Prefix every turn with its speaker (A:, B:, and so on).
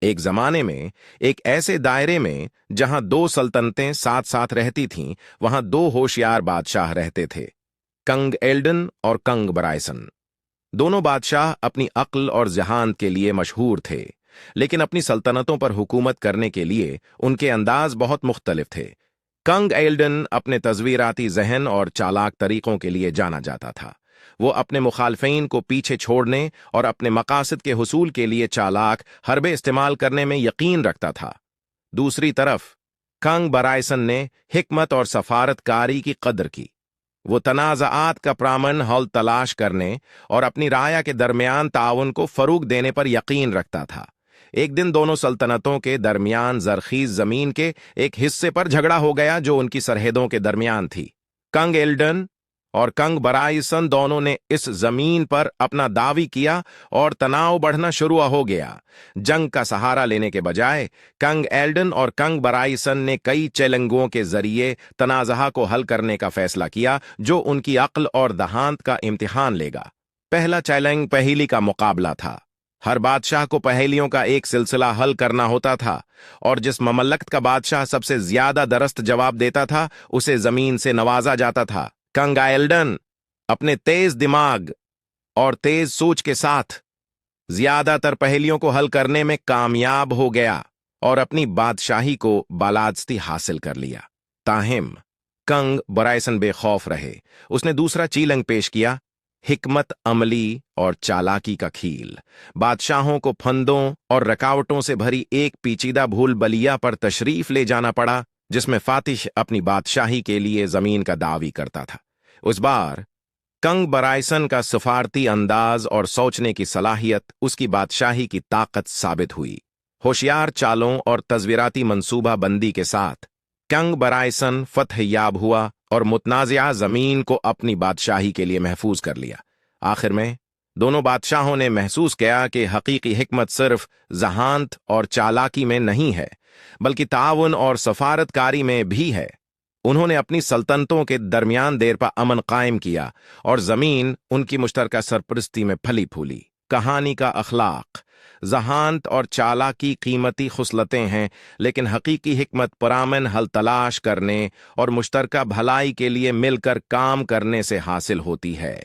A: ایک زمانے میں ایک ایسے دائرے میں جہاں دو سلطنتیں ساتھ ساتھ رہتی تھیں، وہاں دو ہوشیار بادشاہ رہتے تھے، کنگ ایلڈن اور کنگ برائسن۔ دونوں بادشاہ اپنی عقل اور ذہانت کے لیے مشہور تھے، لیکن اپنی سلطنتوں پر حکومت کرنے کے لیے ان کے انداز بہت مختلف تھے۔ کنگ ایلڈن اپنے تصویراتی ذہن اور چالاک طریقوں کے لیے جانا جاتا تھا۔ وہ اپنے مخالفین کو پیچھے چھوڑنے اور اپنے مقاصد کے حصول کے لیے چالاک حربے استعمال کرنے میں یقین رکھتا تھا۔ دوسری طرف کنگ برائسن نے حکمت اور سفارت کاری کی قدر کی۔ وہ تنازعات کا پرامن حل تلاش کرنے اور اپنی رعایا کے درمیان تعاون کو فروغ دینے پر یقین رکھتا تھا۔ ایک دن دونوں سلطنتوں کے درمیان زرخیز زمین کے ایک حصے پر جھگڑا ہو گیا جو ان کی سرحدوں کے درمیان تھی۔ کنگ ایلڈن اور کنگ برائسن دونوں نے اس زمین پر اپنا دعوی کیا اور تناؤ بڑھنا شروع ہو گیا۔ جنگ کا سہارا لینے کے بجائے کنگ ایلڈن اور کنگ برائسن نے کئی چیلنجوں کے ذریعے تنازعہ کو حل کرنے کا فیصلہ کیا جو ان کی عقل اور ذہانت کا امتحان لے گا۔ پہلا چیلنج پہیلی کا مقابلہ تھا۔ ہر بادشاہ کو پہیلیوں کا ایک سلسلہ حل کرنا ہوتا تھا، اور جس مملکت کا بادشاہ سب سے زیادہ درست جواب دیتا تھا اسے زمین سے نوازا جاتا تھا۔ کنگ ایلڈن اپنے تیز دماغ اور تیز سوچ کے ساتھ زیادہ تر پہیلیوں کو حل کرنے میں کامیاب ہو گیا اور اپنی بادشاہی کو بالادستی حاصل کر لیا۔ تاہم کنگ برائسن بے خوف رہے۔ اس نے دوسرا چیلنج پیش کیا، حکمت عملی اور چالاکی کا کھیل۔ بادشاہوں کو پھندوں اور رکاوٹوں سے بھری ایک پیچیدہ بھول بلیا پر تشریف لے جانا پڑا جس میں فاتح اپنی بادشاہی کے لیے زمین کا دعوی کرتا تھا۔ اس بار کنگ برائسن کا سفارتی انداز اور سوچنے کی صلاحیت اس کی بادشاہی کی طاقت ثابت ہوئی۔ ہوشیار چالوں اور تصویراتی منصوبہ بندی کے ساتھ کنگ برائسن فتح یاب ہوا اور متنازعہ زمین کو اپنی بادشاہی کے لیے محفوظ کر لیا۔ آخر میں دونوں بادشاہوں نے محسوس کیا کہ حقیقی حکمت صرف ذہانت اور چالاکی میں نہیں ہے، بلکہ تعاون اور سفارت کاری میں بھی ہے۔ انہوں نے اپنی سلطنتوں کے درمیان دیر پا امن قائم کیا اور زمین ان کی مشترکہ سرپرستی میں پھلی پھولی۔ کہانی کا اخلاق: ذہانت اور چالاکی قیمتی خصلتیں ہیں، لیکن حقیقی حکمت پرامن حل تلاش کرنے اور مشترکہ بھلائی کے لیے مل کر کام کرنے سے حاصل ہوتی ہے۔